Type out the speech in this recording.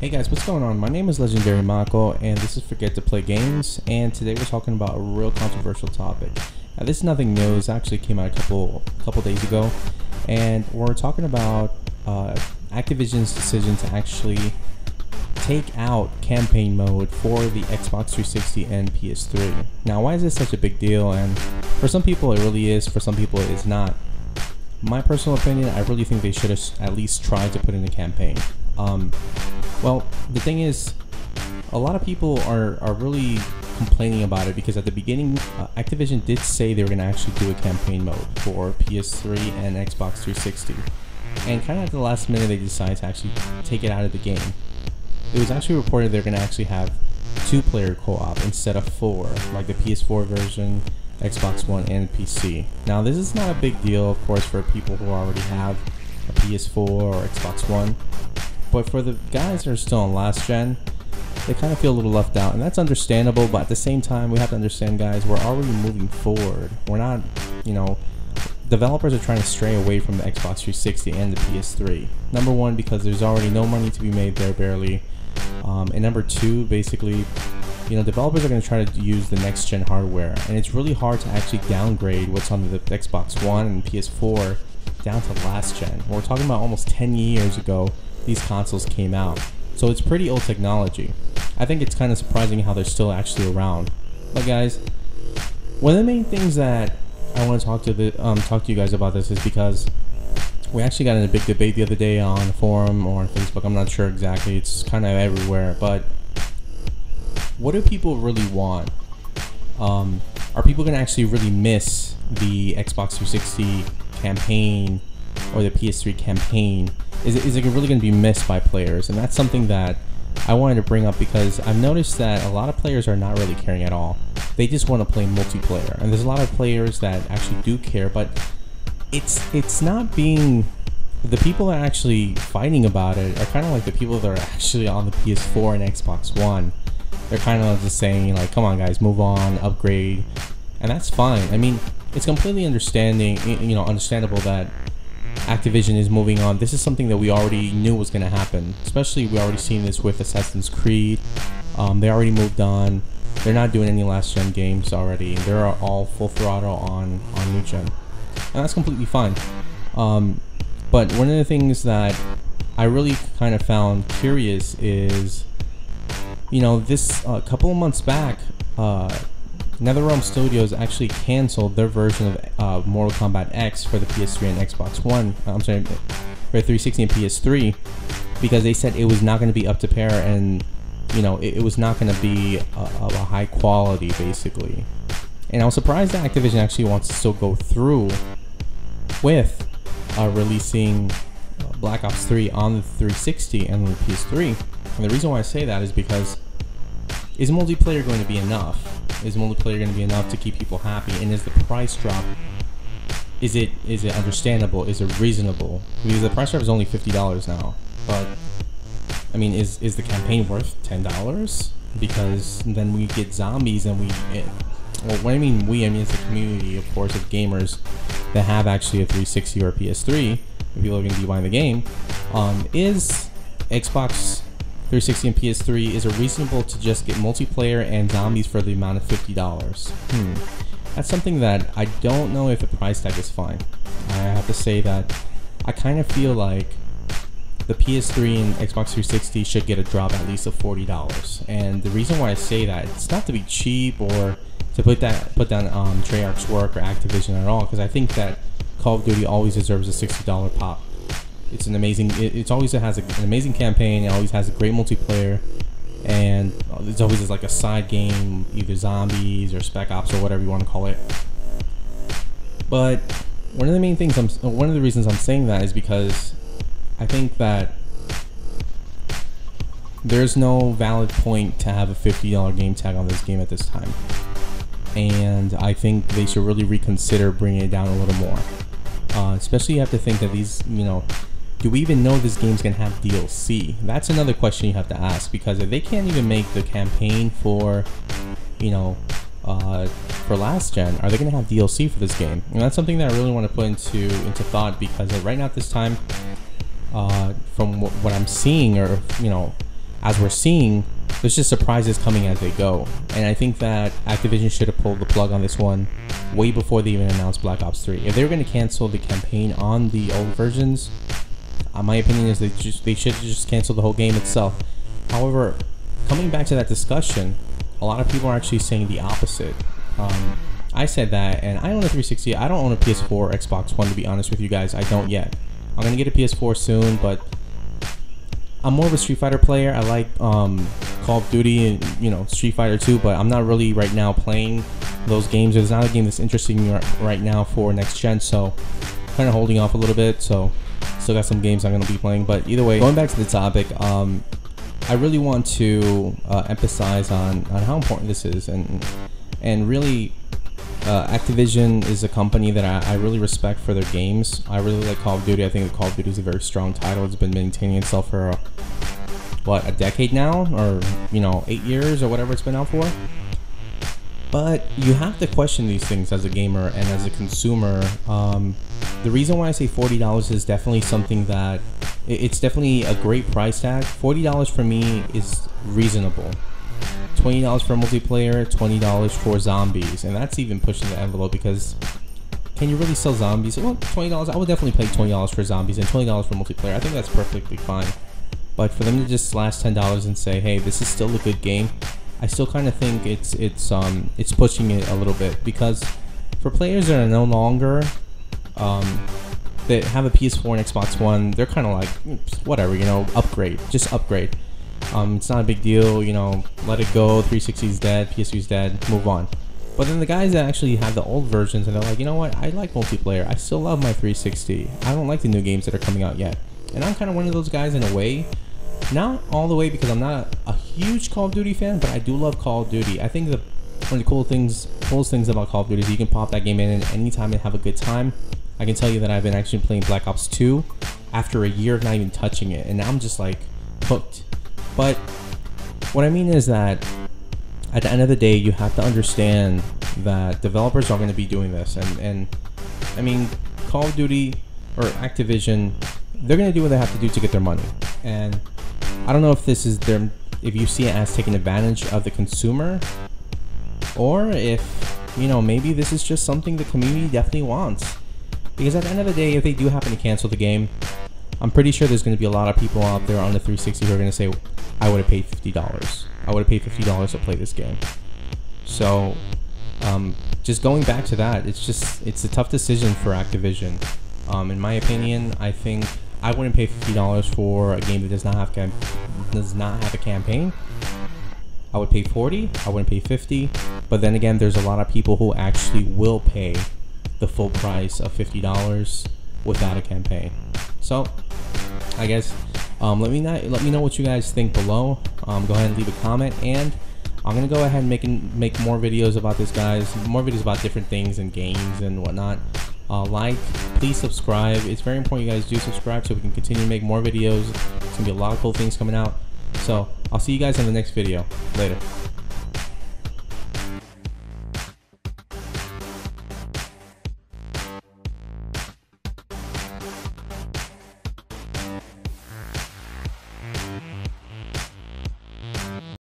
Hey guys, what's going on? My name is Legendary Mako, and this is Forget to Play Games, and today we're talking about a real controversial topic. Now, this is nothing new. It actually came out a couple days ago, and we're talking about Activision's decision to actually take out campaign mode for the Xbox 360 and PS3. Now, why is this such a big deal? And for some people it really is, for some people it is not. My personal opinion, I really think they should have at least tried to put in a campaign. Well, the thing is, a lot of people are really complaining about it because at the beginning, Activision did say they were going to actually do a campaign mode for PS3 and Xbox 360. And kind of at the last minute, they decided to actually take it out of the game. It was actually reported they're going to actually have 2-player co-op instead of 4, like the PS4 version, Xbox One, and PC. Now, this is not a big deal, of course, for people who already have a PS4 or Xbox One. But for the guys that are still on last gen, they kind of feel a little left out, and that's understandable. But at the same time, we have to understand, guys, we're already moving forward. We're not, developers are trying to stray away from the Xbox 360 and the PS3. Number one, because there's already no money to be made there, barely. And number two, basically, developers are going to try to use the next gen hardware, and it's really hard to actually downgrade what's on the Xbox One and PS4 down to last gen. We're talking about almost 10 years ago these consoles came out, so it's pretty old technology. I think it's kind of surprising how they're still actually around. But guys, one of the main things that I want to talk to you guys about this is because we actually got in a big debate the other day on the forum or on Facebook. I'm not sure exactly. It's kind of everywhere. But what do people really want? Are people going to actually really miss the Xbox 360 campaign or the PS3 campaign? Is it really going to be missed by players? And that's something that I wanted to bring up because I've noticed that a lot of players are not really caring at all. They just want to play multiplayer, and there's a lot of players that actually do care, but it's not being... The people that are actually fighting about it are kind of like the people that are actually on the PS4 and Xbox One. They're kind of just saying like, come on guys, move on, upgrade, and that's fine. I mean, it's completely understandable that Activision is moving on. This is something that we already knew was going to happen. Especially, we already seen this with Assassin's Creed. They already moved on. They're not doing any last gen games already. They're all full throttle on new gen, and that's completely fine. But one of the things that I really kind of found curious is, this couple of months back, NetherRealm Studios actually canceled their version of Mortal Kombat X for the PS3 and Xbox One. I'm sorry, for 360 and PS3, because they said it was not going to be up to par, and it was not going to be a high quality, basically. And I was surprised that Activision actually wants to still go through with releasing Black Ops 3 on the 360 and the PS3. And the reason why I say that is because, is multiplayer going to be enough? Is multiplayer going to be enough to keep people happy? And is the price drop, is it understandable? Is it reasonable? Because the price drop is only $50 now. But I mean, is the campaign worth $10? Because then we get zombies, and well, when I mean it's the community, of course, of gamers that have actually a 360 or a PS3. If people are going to be buying the game, is Xbox 360 and PS3, is it reasonable to just get multiplayer and zombies for the amount of $50? That's something that I don't know if the price tag is fine. I have to say that I kind of feel like the PS3 and Xbox 360 should get a drop at least of $40. And the reason why I say that, it's not to be cheap or to put down Treyarch's work or Activision at all, because I think that Call of Duty always deserves a $60 pop. It's an amazing. It always has an amazing campaign. It always has a great multiplayer, and it's always like a side game, either zombies or Spec Ops or whatever you want to call it. But one of the main things, one of the reasons I'm saying that is because I think that there's no valid point to have a $50 game tag on this game at this time, and I think they should really reconsider bringing it down a little more. Especially, you have to think that these, do we even know this game's gonna have DLC? That's another question you have to ask, because if they can't even make the campaign for, for last gen, are they gonna have DLC for this game? And that's something that I really want to put into thought, because right now at this time, from what I'm seeing, or as we're seeing, there's just surprises coming as they go. And I think that Activision should have pulled the plug on this one way before they even announced Black Ops 3. If they were going to cancel the campaign on the old versions, my opinion is they should just cancel the whole game itself. However, coming back to that discussion, a lot of people are actually saying the opposite. I said that, and I own a 360. I don't own a PS4 or Xbox One, to be honest with you guys. I don't yet. I'm going to get a PS4 soon, but I'm more of a Street Fighter player. I like Call of Duty and, you know, Street Fighter 2, but I'm not really right now playing those games. There's not a game that's interesting me right now for next gen, so kind of holding off a little bit. So still got some games I'm going to be playing, but either way, going back to the topic, I really want to emphasize on how important this is, and really Activision is a company that I really respect for their games. I really like Call of Duty. I think that Call of Duty is a very strong title. It's been maintaining itself for a decade now, or 8 years or whatever it's been out for. But you have to question these things as a gamer and as a consumer. The reason why I say $40 is definitely something that it's definitely a great price tag. $40 for me is reasonable. $20 for multiplayer, $20 for zombies, and that's even pushing the envelope, because can you really sell zombies? Well, $20, I would definitely pay $20 for zombies and $20 for multiplayer. I think that's perfectly fine. But for them to just slash $10 and say, hey, this is still a good game, I still kind of think it's pushing it a little bit, because for players that are no longer that have a PS4 and Xbox One, they're kind of like, whatever, upgrade, just upgrade. It's not a big deal, let it go, 360 is dead, PS3 is dead, move on. But then the guys that actually have the old versions, and they're like, you know what, I like multiplayer, I still love my 360, I don't like the new games that are coming out yet. And I'm kind of one of those guys in a way, not all the way, because I'm not a huge Call of Duty fan, but I do love Call of Duty. I think one of the coolest things about Call of Duty is you can pop that game in anytime and have a good time. I can tell you that I've been actually playing Black Ops 2 after a year of not even touching it, and now I'm just like hooked. But what I mean is that at the end of the day, you have to understand that developers are going to be doing this, and I mean, Call of Duty or Activision, they're going to do what they have to do to get their money. And I don't know if this is if you see it as taking advantage of the consumer, or if maybe this is just something the community definitely wants. Because at the end of the day, if they do happen to cancel the game, I'm pretty sure there's going to be a lot of people out there on the 360 who are going to say, I would have paid $50. I would have paid $50 to play this game. So, just going back to that, it's a tough decision for Activision. In my opinion, I think I wouldn't pay $50 for a game that does not have a campaign. I would pay $40. I wouldn't pay $50. But then again, there's a lot of people who actually will pay the full price of $50 without a campaign. So I guess let me know what you guys think below. Go ahead and leave a comment, and I'm gonna go ahead and make more videos about this, guys. More videos about different things and games and whatnot. Please subscribe. It's very important you guys do subscribe so we can continue to make more videos. It's gonna be a lot of cool things coming out. So I'll see you guys in the next video. Later.